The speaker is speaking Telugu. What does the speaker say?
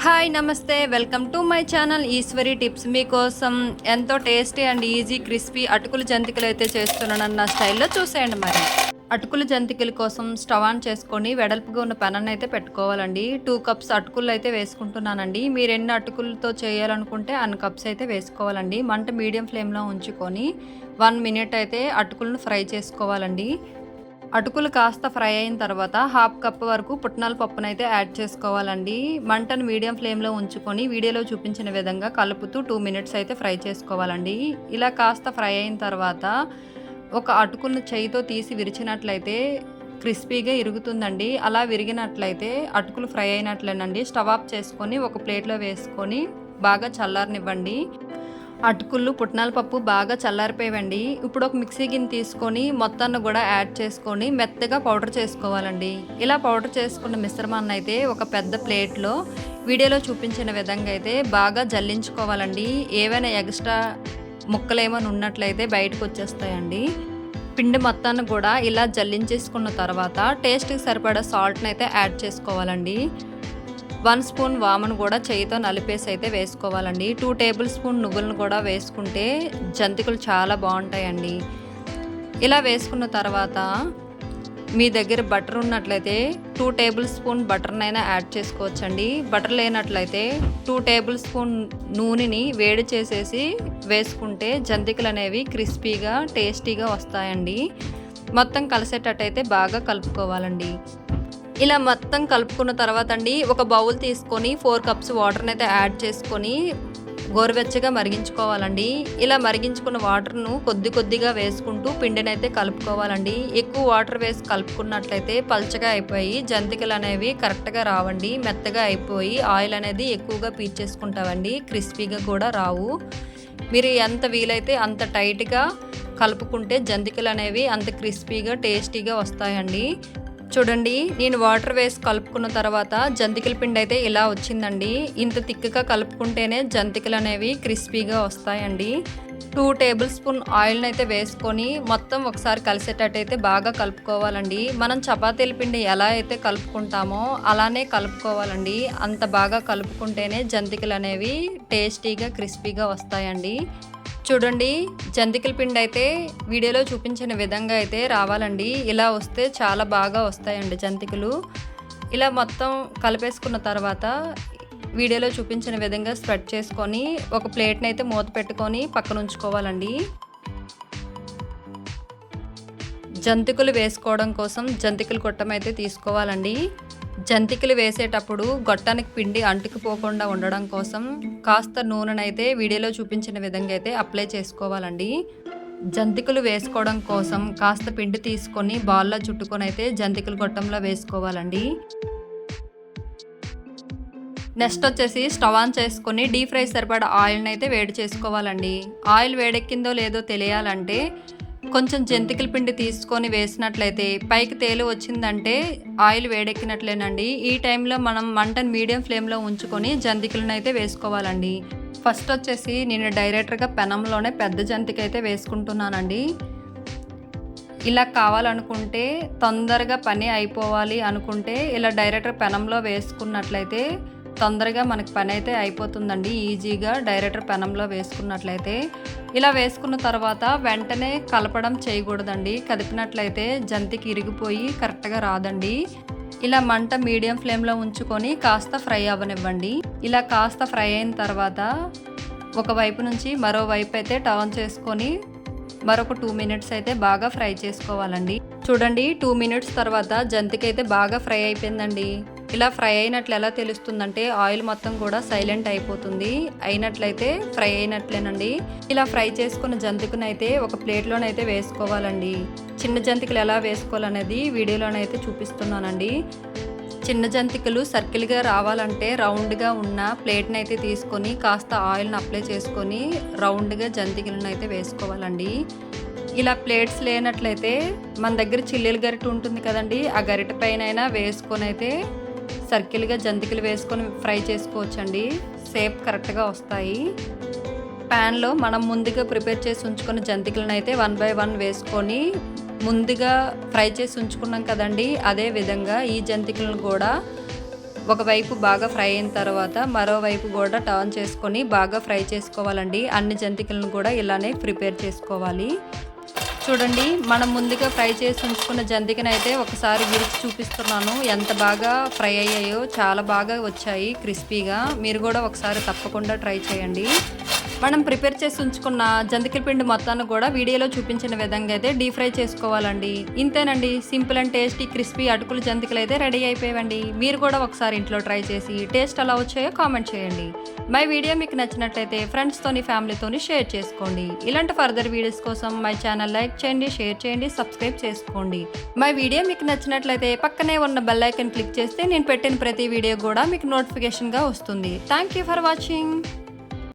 హాయ్ నమస్తే welcome to my channel Eshwari tips. మీకోసం ఎంతో టేస్టీ అండ్ ఈజీ క్రిస్పీ అటుకులు జంతికలు అయితే చేస్తున్నాను నా స్టైల్లో చూసేయండి. మరి అటుకులు జంతికల కోసం స్టవ్ ఆన్ చేసుకొని వెడల్పుగా ఉన్న పెనాన్ని అయితే పెట్టుకోవాలండి. 2 కప్స్ అటుకులు అయితే వేసుకుంటున్నానండి. మీరు ఎన్ని అటుకులతో చేయాలనుకుంటే అన్ని కప్స్ అయితే వేసుకోవాలండి. మంట మీడియం ఫ్లేమ్లో ఉంచుకొని 1 మినిట్ అయితే అటుకులను ఫ్రై చేసుకోవాలండి. అటుకులు కాస్త ఫ్రై అయిన తర్వాత 1/2 కప్ వరకు పుట్నాల పప్పునైతే యాడ్ చేసుకోవాలండి. మంటను మీడియం ఫ్లేమ్లో ఉంచుకొని వీడియోలో చూపించిన విధంగా కలుపుతూ 2 మినిట్స్ అయితే ఫ్రై చేసుకోవాలండి. ఇలా కాస్త ఫ్రై అయిన తర్వాత ఒక అటుకులను చేయితో తీసి విరిచినట్లయితే క్రిస్పీగా ఇరుగుతుందండి. అలా విరిగినట్లయితే అటుకులు ఫ్రై అయినట్లేనండి. స్టవ్ ఆఫ్ చేసుకొని ఒక ప్లేట్లో వేసుకొని బాగా చల్లారనివ్వండి. అటుకులు పుట్నాల పప్పు బాగా చల్లారిపోయావండి. ఇప్పుడు ఒక మిక్సీ గిన్నె తీసుకొని మొత్తాన్ని కూడా యాడ్ చేసుకొని మెత్తగా పౌడర్ చేసుకోవాలండి. ఇలా పౌడర్ చేసుకున్న మిశ్రమాన్ని అయితే ఒక పెద్ద ప్లేట్లో వీడియోలో చూపించిన విధంగా అయితే బాగా జల్లించుకోవాలండి. ఏవైనా ఎక్స్ట్రా ముక్కలు ఏమైనా ఉన్నట్లయితే బయటకు వచ్చేస్తాయండి. పిండి మొత్తాన్ని కూడా ఇలా జల్లించేసుకున్న తర్వాత టేస్ట్కి సరిపడా సాల్ట్ని అయితే యాడ్ చేసుకోవాలండి. 1 స్పూన్ వామును కూడా చేయితో నలిపేసి అయితే వేసుకోవాలండి. 2 టేబుల్ స్పూన్ నువ్వులను కూడా వేసుకుంటే జంతికలు చాలా బాగుంటాయండి. ఇలా వేసుకున్న తర్వాత మీ దగ్గర బటర్ ఉన్నట్లయితే 2 టేబుల్ స్పూన్ బటర్నైనా యాడ్ చేసుకోవచ్చండి. బటర్ లేనట్లయితే 2 టేబుల్ స్పూన్ నూనెని వేడి చేసేసి వేసుకుంటే జంతికలు అనేవి క్రిస్పీగా టేస్టీగా వస్తాయండి. మొత్తం కలిసేటట్టయితే బాగా కలుపుకోవాలండి. ఇలా మొత్తం కలుపుకున్న తర్వాత అండి ఒక బౌల్ తీసుకొని 4 కప్స్ వాటర్ని అయితే యాడ్ చేసుకొని గోరువెచ్చగా మరిగించుకోవాలండి. ఇలా మరిగించుకున్న వాటర్ను కొద్దిగా వేసుకుంటూ పిండిని అయితే కలుపుకోవాలండి. ఎక్కువ వాటర్ వేసి కలుపుకున్నట్లయితే పల్చగా అయిపోయి జంతికలు అనేవి కరెక్ట్గా రావండి. మెత్తగా అయిపోయి ఆయిల్ అనేది ఎక్కువగా పీల్చేసుకుంటామండి. క్రిస్పీగా కూడా రావు. మీరు ఎంత వీలైతే అంత టైట్గా కలుపుకుంటే జంతికలు అనేవి అంత క్రిస్పీగా టేస్టీగా వస్తాయండి. చూడండి, నేను వాటర్ వేసి కలుపుకున్న తర్వాత జంతికల పిండి అయితే ఇలా వచ్చిందండి. ఇంత తిక్కుగా కలుపుకుంటేనే జంతికలు అనేవి క్రిస్పీగా వస్తాయండి. 2 టేబుల్ స్పూన్ ఆయిల్ని అయితే వేసుకొని మొత్తం ఒకసారి కలిసేటట్టయితే బాగా కలుపుకోవాలండి. మనం చపాతీల పిండి ఎలా అయితే కలుపుకుంటామో అలానే కలుపుకోవాలండి. అంత బాగా కలుపుకుంటేనే జంతికలు అనేవి టేస్టీగా క్రిస్పీగా వస్తాయండి. చూడండి, జంతికల పిండి అయితే వీడియోలో చూపించిన విధంగా అయితే రావాలండి. ఇలా వస్తే చాలా బాగా వస్తాయండి జంతికలు. ఇలా మొత్తం కలిపేసుకున్న తర్వాత వీడియోలో చూపించిన విధంగా స్ప్రెడ్ చేసుకొని ఒక ప్లేట్ని అయితే మూత పెట్టుకొని పక్కన ఉంచుకోవాలండి. జంతికలు వేసుకోవడం కోసం జంతికల గొట్టం అయితే తీసుకోవాలండి. జంతికలు వేసేటప్పుడు గొట్టానికి పిండి అంటుకుపోకుండా ఉండడం కోసం కాస్త నూనెనైతే వీడియోలో చూపించిన విధంగా అయితే అప్లై చేసుకోవాలండి. జంతికలు వేసుకోవడం కోసం కాస్త పిండి తీసుకొని బాల్లో చుట్టుకొని అయితే జంతికల గొట్టంలో వేసుకోవాలండి. నెక్స్ట్ వచ్చేసి స్టవ్ ఆన్ చేసుకొని డీప్ ఫ్రై సరిపడా ఆయిల్ని అయితే వేడి చేసుకోవాలండి. ఆయిల్ వేడెక్కిందో లేదో తెలియాలంటే కొంచెం జంతికల పిండి తీసుకొని వేసినట్లయితే పైకి తేలి వచ్చిందంటే ఆయిల్ వేడెక్కినట్లేనండి. ఈ టైంలో మనం మంటను మీడియం ఫ్లేమ్లో ఉంచుకొని జంతికలను అయితే వేసుకోవాలండి. ఫస్ట్ వచ్చేసి నేను డైరెక్ట్గా పెనంలోనే పెద్ద జంతిక అయితే వేసుకుంటున్నానండి. ఇలా కావాలనుకుంటే తొందరగా పని అయిపోవాలి అనుకుంటే ఇలా డైరెక్ట్గా పెనంలో వేసుకున్నట్లయితే తొందరగా మనకి పని అయితే అయిపోతుందండి. ఈజీగా డైరెక్టర్ పెనంలో వేసుకున్నట్లయితే. ఇలా వేసుకున్న తర్వాత వెంటనే కలపడం చేయకూడదండి. కదిపినట్లయితే జంతికి ఇరిగిపోయి కరెక్ట్గా రాదండి. ఇలా మంట మీడియం ఫ్లేమ్లో ఉంచుకొని కాస్త ఫ్రై అవ్వనివ్వండి. ఇలా కాస్త ఫ్రై అయిన తర్వాత ఒకవైపు నుంచి మరో వైపు అయితే టర్న్ చేసుకొని మరొక 2 మినిట్స్ అయితే బాగా ఫ్రై చేసుకోవాలండి. చూడండి, 2 మినిట్స్ తర్వాత జంతిక అయితే బాగా ఫ్రై అయిపోయిందండి. ఇలా ఫ్రై అయినట్లు ఎలా తెలుస్తుందంటే ఆయిల్ మొత్తం కూడా సైలెంట్ అయిపోతుంది. అయినట్లయితే ఫ్రై అయినట్లేనండి. ఇలా ఫ్రై చేసుకున్న జంతికనైతే ఒక ప్లేట్లోనైతే వేసుకోవాలండి. చిన్న జంతికలు ఎలా వేసుకోవాలనేది వీడియోలోనైతే చూపిస్తున్నానండి. చిన్న జంతికలు సర్కిల్గా రావాలంటే రౌండ్గా ఉన్న ప్లేట్ని అయితే తీసుకొని కాస్త ఆయిల్ని అప్లై చేసుకొని రౌండ్గా జంతికలను అయితే వేసుకోవాలండి. ఇలా ప్లేట్స్ లేనట్లయితే మన దగ్గర చిల్లీల గరిటె ఉంటుంది కదండి, ఆ గరిటె పైన వేసుకొని అయితే సర్కిల్గా జంతికలు వేసుకొని ఫ్రై చేసుకోవచ్చండి. షేప్ కరెక్ట్గా వస్తాయి. ప్యాన్లో మనం ముందుగా ప్రిపేర్ చేసి ఉంచుకున్న జంతికలను అయితే 1 బై 1 వేసుకొని ముందుగా ఫ్రై చేసి ఉంచుకున్నాం కదండి, అదే విధంగా ఈ జంతికలను కూడా ఒకవైపు బాగా ఫ్రై అయిన తర్వాత మరోవైపు కూడా టర్న్ చేసుకొని బాగా ఫ్రై చేసుకోవాలండి. అన్ని జంతికలను కూడా ఇలానే ప్రిపేర్ చేసుకోవాలి. చూడండి, మనం ముందుగా ఫ్రై చేసి ఉంచుకున్న జంతికనైతే ఒకసారి విరిచి చూపిస్తున్నాను. ఎంత బాగా ఫ్రై అయ్యాయో, చాలా బాగా వచ్చాయి క్రిస్పీగా. మీరు కూడా ఒకసారి తప్పకుండా ట్రై చేయండి. మనం ప్రిపేర్ చేసి ఉంచుకున్న జంతికల పిండి మొత్తాన్ని కూడా వీడియోలో చూపించిన విధంగా అయితే డీప్ ఫ్రై చేసుకోవాలండి. ఇంతేనండి, సింపుల్ అండ్ టేస్టీ క్రిస్పీ అటుకులు జంతికలు అయితే రెడీ అయిపోయాయండి. మీరు కూడా ఒకసారి ఇంట్లో ట్రై చేసి టేస్ట్ ఎలా వచ్చాయో కామెంట్ చేయండి. మై వీడియో మీకు నచ్చినట్లయితే ఫ్రెండ్స్తోని, ఫ్యామిలీతోని షేర్ చేసుకోండి. ఇలాంటి ఫర్దర్ వీడియోస్ కోసం మై ఛానల్ లైక్ చేయండి, షేర్ చేయండి, సబ్స్క్రైబ్ చేసుకోండి. మై వీడియో మీకు నచ్చినట్లయితే పక్కనే ఉన్న బెల్ ఐకాన్ క్లిక్ చేస్తే నేను పెట్టిన ప్రతి వీడియో కూడా మీకు నోటిఫికేషన్గా వస్తుంది. Thank you for watching.